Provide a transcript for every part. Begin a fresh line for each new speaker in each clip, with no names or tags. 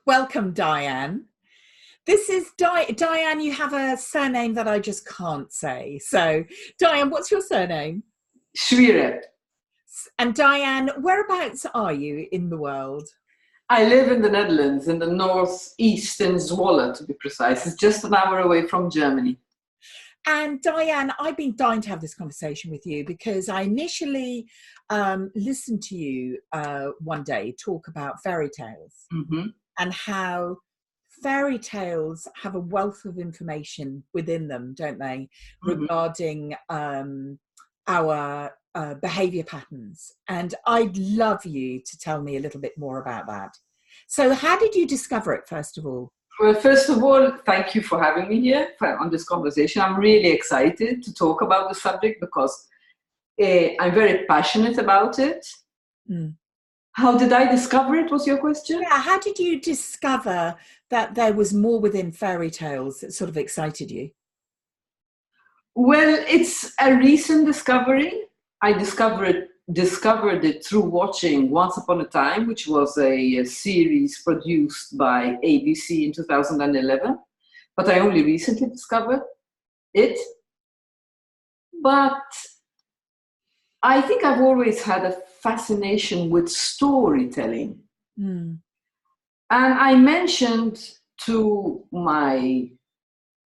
Welcome, Diane. This is Diane. You have a surname that I just can't say. So, Diane, what's your surname?
Xuereb.
And Diane, whereabouts are you in the world?
I live in the Netherlands, in the northeast in Zwolle, to be precise. It's just an hour away from Germany.
And Diane, I've been dying to have this conversation with you because I initially listened to you one day talk about fairy tales and how fairy tales have a wealth of information within them, don't they, regarding our behavior patterns. And I'd love you to tell me a little bit more about that. So how did you discover it, first of all?
Well, first of all, thank you for having me here on this conversation. I'm really excited to talk about the subject because I'm very passionate about it. How did I discover it, was your question?
Yeah, how did you discover that there was more within fairy tales that sort of excited you?
Well, it's a recent discovery. I discovered it through watching Once Upon a Time, which was a series produced by ABC in 2011. But I only recently discovered it. But I think I've always had a fascination with storytelling. And I mentioned to my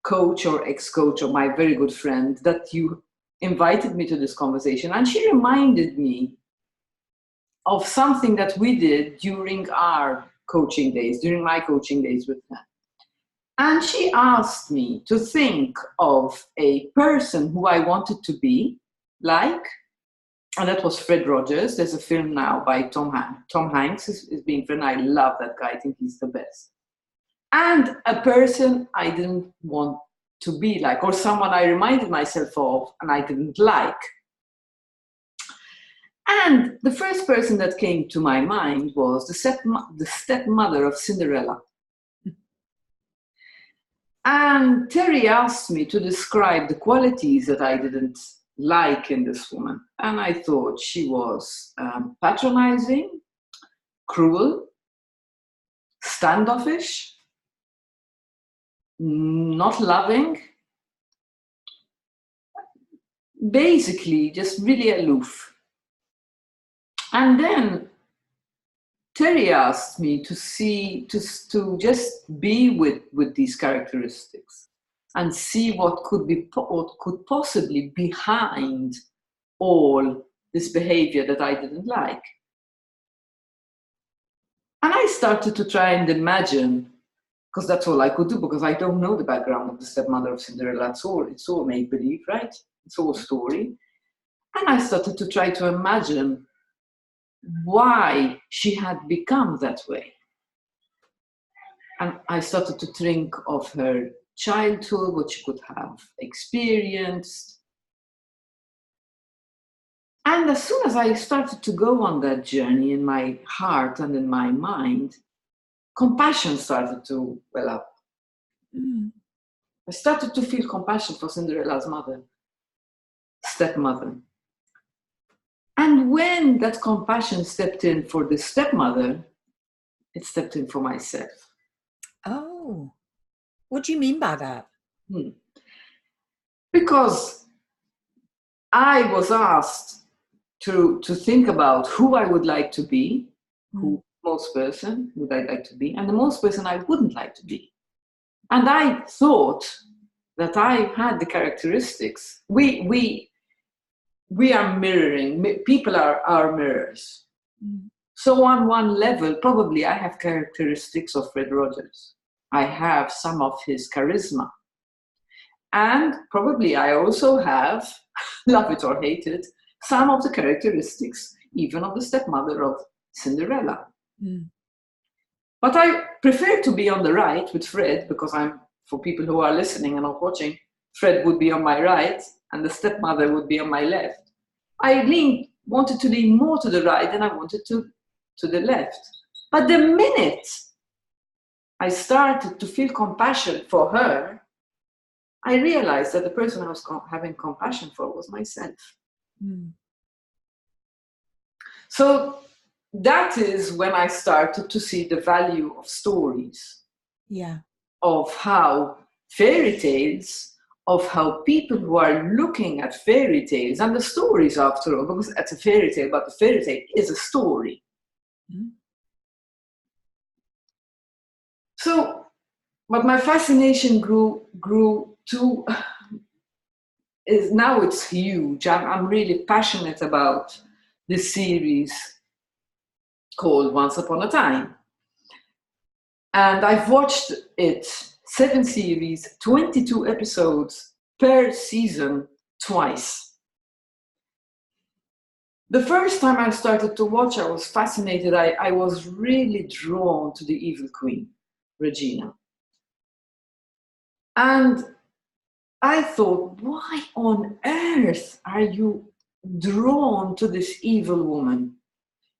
coach or ex-coach or my very good friend that you invited me to this conversation, and she reminded me of something that we did during my coaching days with her. And she asked me to think of a person who I wanted to be like, and that was Fred Rogers. There's a film now by Tom Hanks is being Fred, and I love that guy. I think he's the best. And a person I didn't want to be like, or someone I reminded myself of and I didn't like. And the first person that came to my mind was the stepmother of Cinderella. And Terry asked me to describe the qualities that I didn't like in this woman. And I thought she was patronizing, cruel, standoffish, not loving, basically just really aloof. And then Terry asked me to just be with these characteristics and see what could possibly be behind all this behavior that I didn't like. And I started to try and imagine, because that's all I could do, because I don't know the background of the stepmother of Cinderella. It's all make-believe, right? It's all story. And I started to try to imagine why she had become that way. And I started to think of her childhood, what she could have experienced. And as soon as I started to go on that journey in my heart and in my mind, compassion started to well up. I started to feel compassion for Cinderella's stepmother. And when that compassion stepped in for the stepmother, it stepped in for myself.
Oh, what do you mean by that?
Because I was asked to think about who I would like to be, who most person would I like to be, and the most person I wouldn't like to be. And I thought that I had the characteristics. We are mirroring, people are our mirrors. So on one level, probably I have characteristics of Fred Rogers. I have some of his charisma. And probably I also have, love it or hate it, some of the characteristics even of the stepmother of Cinderella. But I prefer to be on the right with Fred, because for people who are listening and not watching, Fred would be on my right and the stepmother would be on my left. I wanted to lean more to the right than I wanted to the left. But the minute I started to feel compassion for her, I realized that the person I was having compassion for was myself. So that is when I started to see the value of stories.
Yeah.
Of how fairy tales, of how people who are looking at fairy tales, and the stories after all, because it's a fairy tale, but the fairy tale is a story. Mm-hmm. So, but my fascination grew to, is now it's huge. I'm really passionate about this series called Once Upon a Time. And I've watched it, 7 series, 22 episodes per season, twice. The first time I started to watch, I was fascinated. I was really drawn to the evil queen, Regina. And I thought, why on earth are you drawn to this evil woman?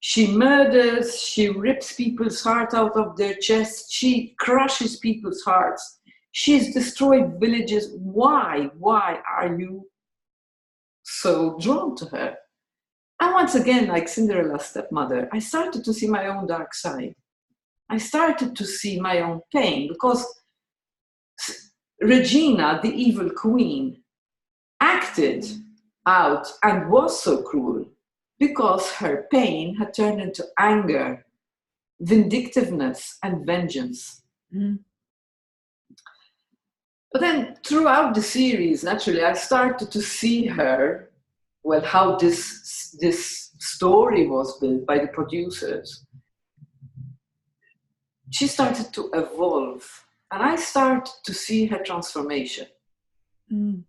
She murders, she rips people's heart out of their chests, she crushes people's hearts, she's destroyed villages. Why are you so drawn to her? And once again, like Cinderella's stepmother, I started to see my own dark side. I started to see my own pain, because Regina, the evil queen, acted out and was so cruel because her pain had turned into anger, vindictiveness, and vengeance. Mm. But then throughout the series, naturally, I started to see her, well, how this story was built by the producers. She started to evolve, and I started to see her transformation. Mm.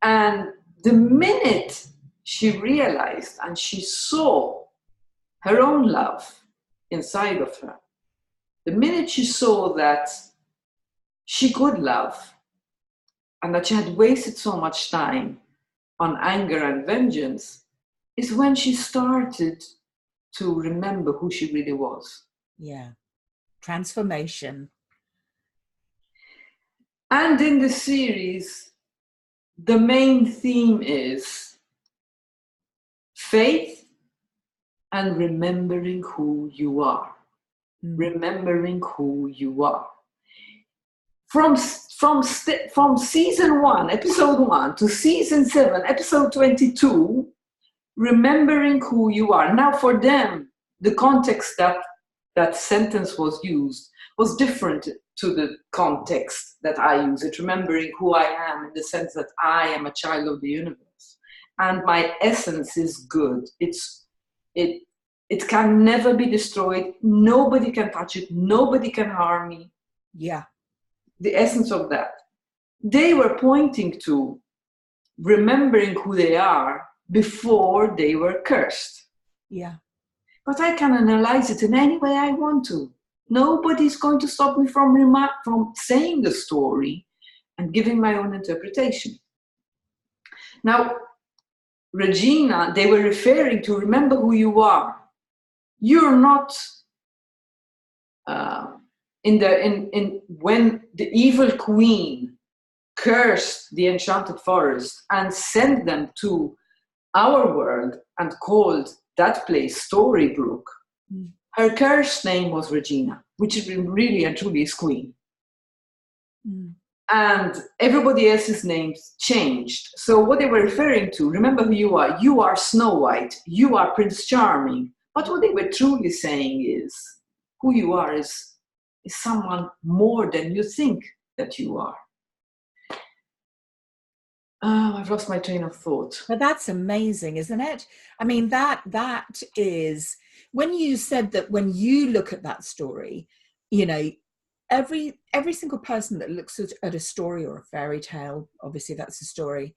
And the minute she realized and she saw her own love inside of her, the minute she saw that she could love and that she had wasted so much time on anger and vengeance, is when she started to remember who she really was.
Yeah. Transformation.
And in the series, the main theme is faith and remembering who you are. Mm. Remembering who you are. From season 1, episode 1, to season 7, episode 22, remembering who you are. Now, for them, the context that sentence was used was different to the context that I use it, remembering who I am in the sense that I am a child of the universe. And my essence is good. It can never be destroyed. Nobody can touch it. Nobody can harm me.
Yeah.
The essence of that. They were pointing to remembering who they are before they were cursed.
Yeah.
But I can analyze it in any way I want to. Nobody's going to stop me from saying the story and giving my own interpretation. Now, Regina, they were referring to remember who you are. You're not when the evil queen cursed the enchanted forest and sent them to our world and called that place Storybrooke. Mm. Her cursed name was Regina, which really and truly is queen. Mm. And everybody else's names changed. So what they were referring to, remember who you are Snow White, you are Prince Charming. But what they were truly saying is, who you are is someone more than you think that you are. Oh, I've lost my train of thought.
But that's amazing, isn't it? I mean, that is, when you said that when you look at that story, you know, every single person that looks at a story or a fairy tale, obviously that's a story.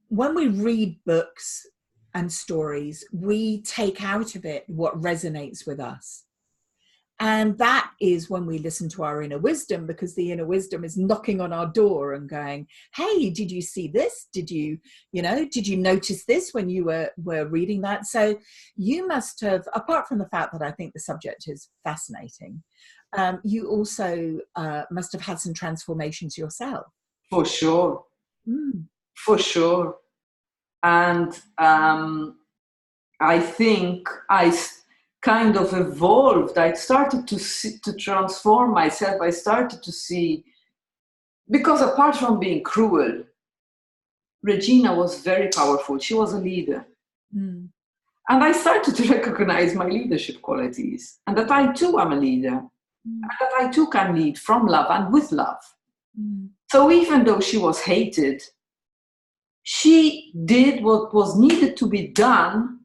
When we read books and stories, we take out of it what resonates with us. And that is when we listen to our inner wisdom, because the inner wisdom is knocking on our door and going, hey, did you see this? Did you notice this when you were reading that? So you must have, apart from the fact that I think the subject is fascinating, you also must have had some transformations yourself.
For sure. Mm. For sure. And I think kind of evolved. I started to transform myself. I started to see, because apart from being cruel, Regina was very powerful. She was a leader.
Mm.
And I started to recognize my leadership qualities, and that I too am a leader, and that I too can lead from love and with love. So even though she was hated, she did what was needed to be done,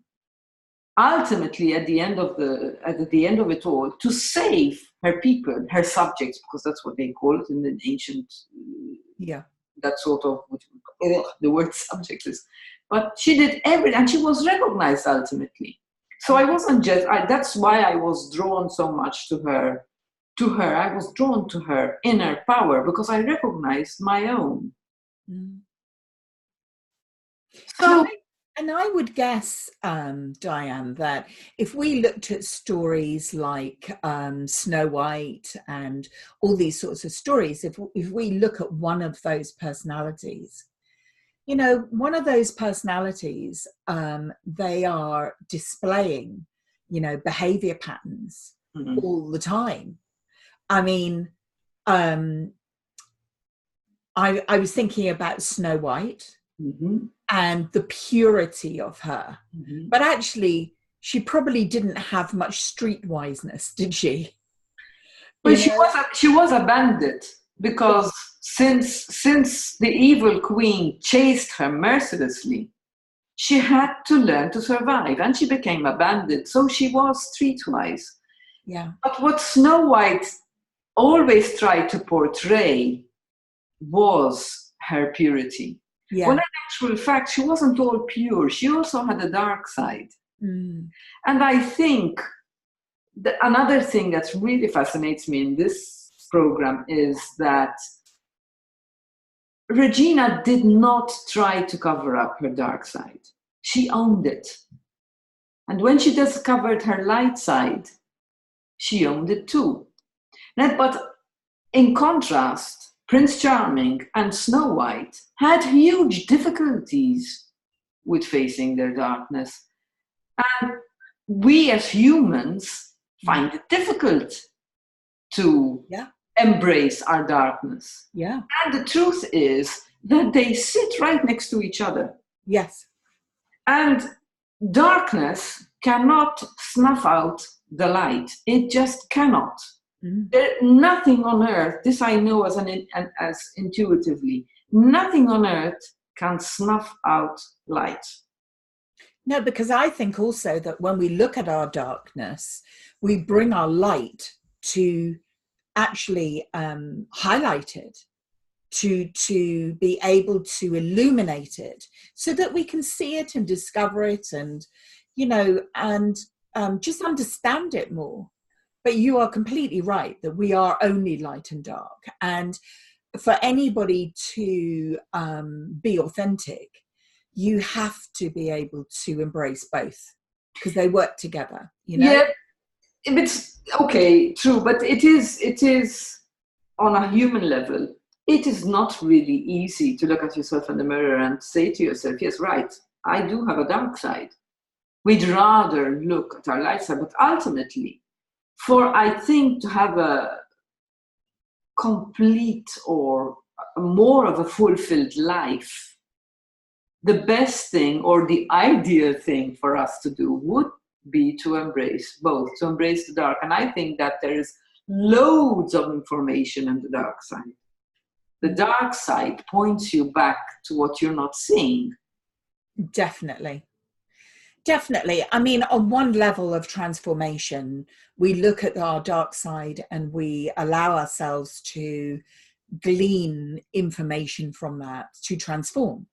ultimately at the end of it all, to save her people, her subjects, because that's what they call it in the ancient, that sort of, the word subject is. But she did everything, and she was recognized ultimately. So I wasn't just, that's why I was drawn so much to her. I was drawn to her inner power, because I recognized my own. So,
and I would guess, Diane, that if we looked at stories like Snow White and all these sorts of stories, if we look at one of those personalities, you know, one of those personalities, they are displaying, you know, behavior patterns all the time. I mean, I was thinking about Snow White. And the purity of her. But actually, she probably didn't have much streetwiseness, did she?
But she was a bandit, because since the evil queen chased her mercilessly, she had to learn to survive, and she became a bandit. So she was streetwise.
Yeah.
But what Snow White always tried to portray was her purity.
Yeah.
When in actual fact, she wasn't all pure. She also had a dark side. And I think that another thing that really fascinates me in this program is that Regina did not try to cover up her dark side. She owned it. And when she discovered her light side, she owned it too. But in contrast, Prince Charming and Snow White had huge difficulties with facing their darkness. And we as humans find it difficult to embrace our darkness.
Yeah.
And the truth is that they sit right next to each other.
Yes.
And darkness cannot snuff out the light. It just cannot. There's nothing on earth, this I know as intuitively, nothing on earth can snuff out light.
No, because I think also that when we look at our darkness, we bring our light to actually highlight it, to be able to illuminate it, so that we can see it and discover it, and, you know, and just understand it more. But you are completely right that we are only light and dark. And for anybody to be authentic, you have to be able to embrace both, because they work together, you know?
Yeah, it's okay, true. But it is on a human level, it is not really easy to look at yourself in the mirror and say to yourself, yes, right, I do have a dark side. We'd rather look at our light side, but ultimately, I think, to have a complete or more of a fulfilled life, the best thing or the ideal thing for us to do would be to embrace both, to embrace the dark. And I think that there is loads of information in the dark side. The dark side points you back to what you're not seeing.
Definitely. Definitely. I mean, on one level of transformation, we look at our dark side and we allow ourselves to glean information from that to transform.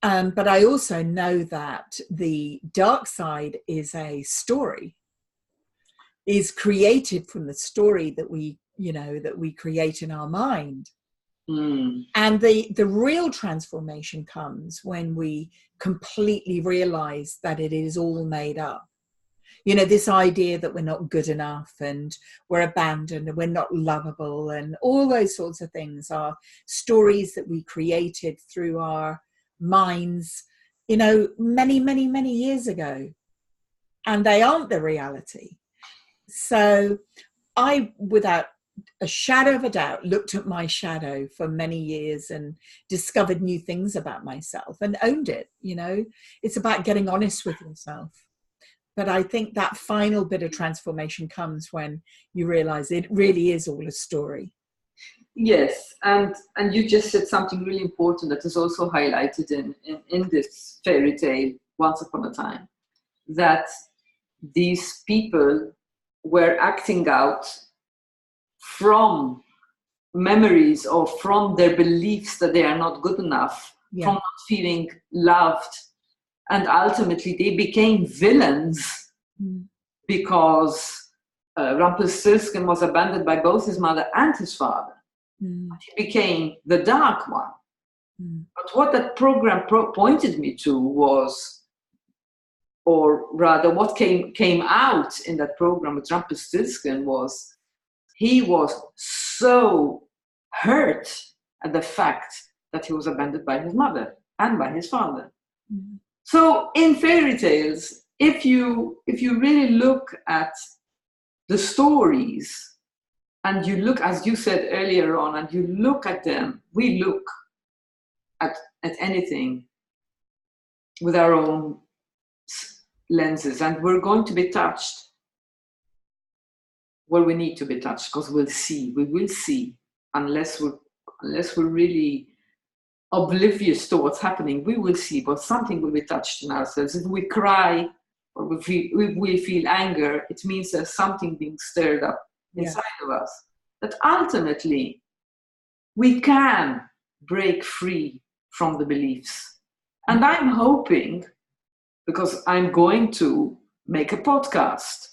But I also know that the dark side is a story, is created from the story that we create in our mind. And the real transformation comes when we completely realize that it is all made up. You know, this idea that we're not good enough and we're abandoned and we're not lovable and all those sorts of things are stories that we created through our minds many, many, many years ago, and they aren't the reality. So I, without a shadow of a doubt, looked at my shadow for many years and discovered new things about myself and owned it. It's about getting honest with yourself. But I think that final bit of transformation comes when you realize it really is all a story.
Yes, and you just said something really important that is also highlighted in this fairy tale, Once Upon a Time, that these people were acting out from memories or from their beliefs that they are not good enough, from not feeling loved, and ultimately they became villains because Rumpelstiltskin was abandoned by both his mother and his father. He became the dark one. But what that program pointed me to was, or rather what came out in that program with Rumpelstiltskin was, he was so hurt at the fact that he was abandoned by his mother and by his father. So in fairy tales, if you really look at the stories, and you look, as you said earlier on, and you look at them, we look at anything with our own lenses, and we're going to be touched. Well, we need to be touched because we will see, unless we're really oblivious to what's happening, we will see, but something will be touched in ourselves. If we cry or if we feel anger, it means there's something being stirred up inside of us, that ultimately we can break free from the beliefs. And I'm hoping, because I'm going to make a podcast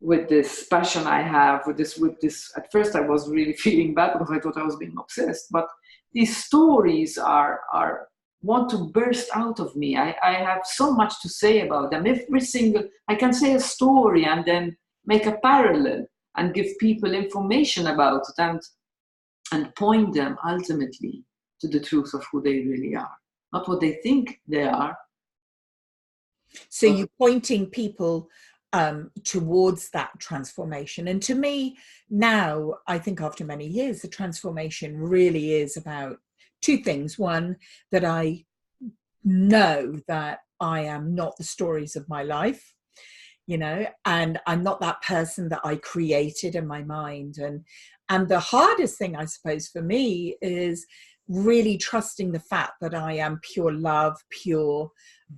with this passion I have, with this, at first I was really feeling bad because I thought I was being obsessed, but these stories want to burst out of me. I have so much to say about them. I can say a story and then make a parallel and give people information about it and point them ultimately to the truth of who they really are, not what they think they are.
So you're pointing people towards that transformation. And to me now, I think after many years, the transformation really is about two things. One, that I know that I am not the stories of my life, and I'm not that person that I created in my mind. And the hardest thing, I suppose, for me is really trusting the fact that I am pure love,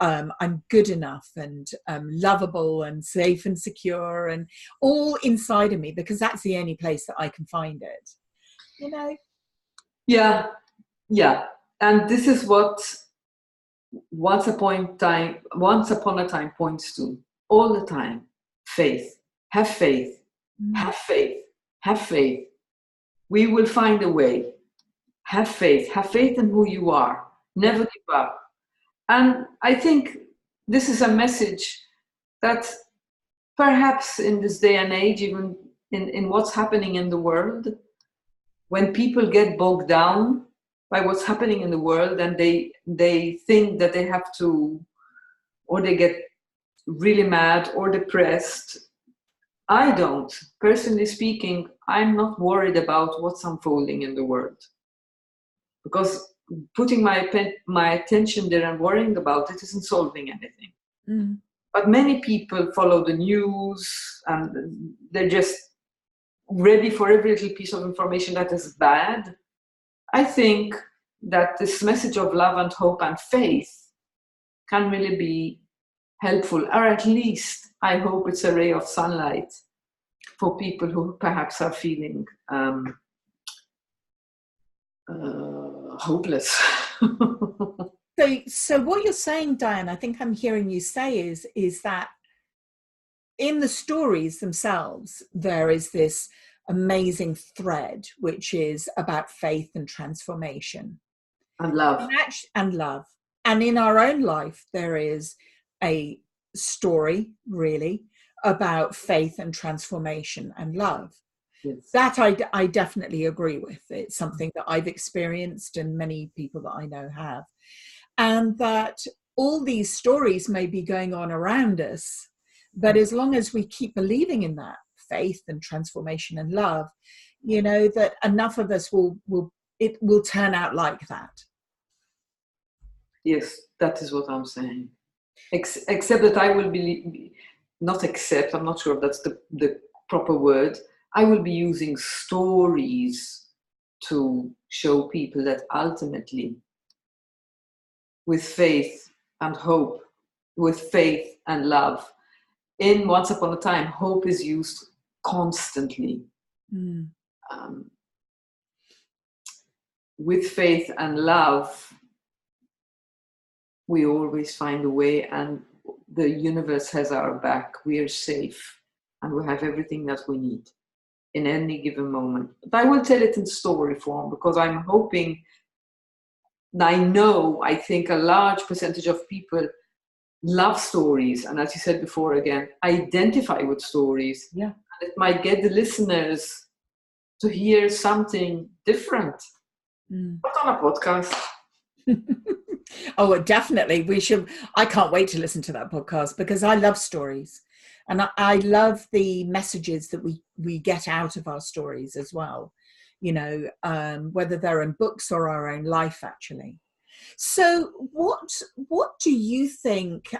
I'm good enough and lovable and safe and secure and all inside of me, because that's the only place that I can find it,
Yeah. And this is what Once Upon a Time points to all the time. Faith. Have faith. Have faith. Have faith. We will find a way. Have faith. Have faith in who you are. Never give up. And I think this is a message that perhaps in this day and age, even in what's happening in the world, when people get bogged down by what's happening in the world and they think that they have to, or they get really mad or depressed. I don't. Personally speaking, I'm not worried about what's unfolding in the world, because putting my attention there and worrying about it isn't solving anything. But many people follow the news and they're just ready for every little piece of information that is bad. I think that this message of love and hope and faith can really be helpful, or at least I hope it's a ray of sunlight for people who perhaps are feeling hopeless.
So what you're saying, Diane, I think I'm hearing you say is that in the stories themselves, there is this amazing thread, which is about faith and transformation.
And love.
And love. And in our own life, there is a story, really, about faith and transformation and love.
Yes.
That I definitely agree with. It's something that I've experienced and many people that I know have. And that all these stories may be going on around us, but as long as we keep believing in that faith and transformation and love, you know, that enough of us will turn out like that.
Yes, that is what I'm saying. Except that I will be, not except, I'm not sure if that's the proper word, I will be using stories to show people that ultimately, with faith and hope, with faith and love, in Once Upon a Time, hope is used constantly. With faith and love, we always find a way, and the universe has our back. We are safe, and we have everything that we need in any given moment. But I will tell it in story form, because I'm hoping, I think a large percentage of people love stories, and as you said before, again, identify with stories.
Yeah.
And it might get the listeners to hear something different. But on a podcast.
Oh, definitely. We should. I can't wait to listen to that podcast, because I love stories, and I love the messages that we get out of our stories as well, you know, whether they're in books or our own life, actually. So what do you think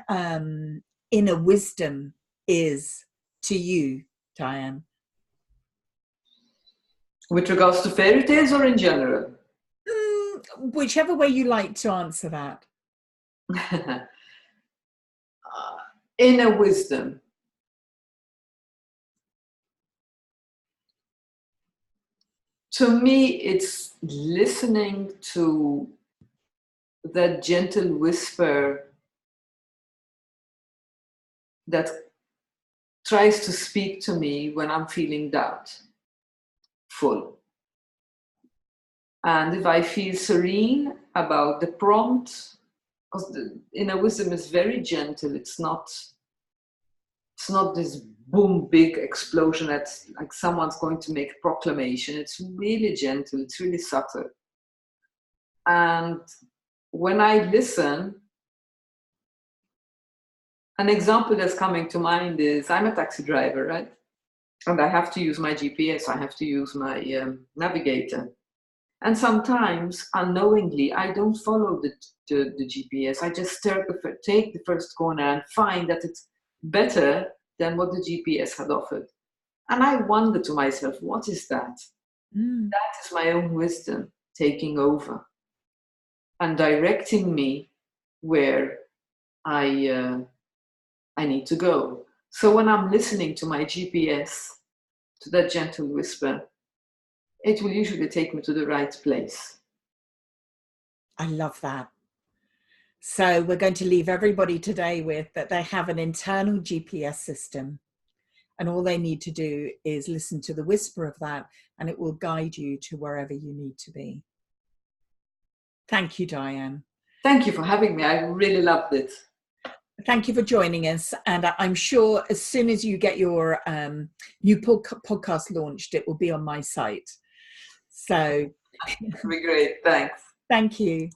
inner wisdom is to you, Diane?
With regards to fairy tales or in general?
Whichever way you like to answer that.
Inner wisdom. To me, it's listening to that gentle whisper that tries to speak to me when I'm feeling doubtful. And if I feel serene about the prompt, because the inner wisdom is very gentle, it's not this boom, big explosion that's like someone's going to make a proclamation. It's really gentle, it's really subtle. And when I listen, an example that's coming to mind is, I'm a taxi driver, right? And I have to use my GPS, I have to use my navigator. And sometimes, unknowingly, I don't follow the GPS. I just take the first corner and find that it's better than what the GPS had offered. And I wonder to myself, what is that? That is my own wisdom taking over and directing me where I need to go. So when I'm listening to my GPS, to that gentle whisper, it will usually take me to the right place.
I love that. So we're going to leave everybody today with that they have an internal GPS system, and all they need to do is listen to the whisper of that, and it will guide you to wherever you need to be. Thank you, Diane.
Thank you for having me. I really loved it.
Thank you for joining us. And I'm sure as soon as you get your new podcast launched, it will be on my site. So
that'd be great. Thanks.
Thank you.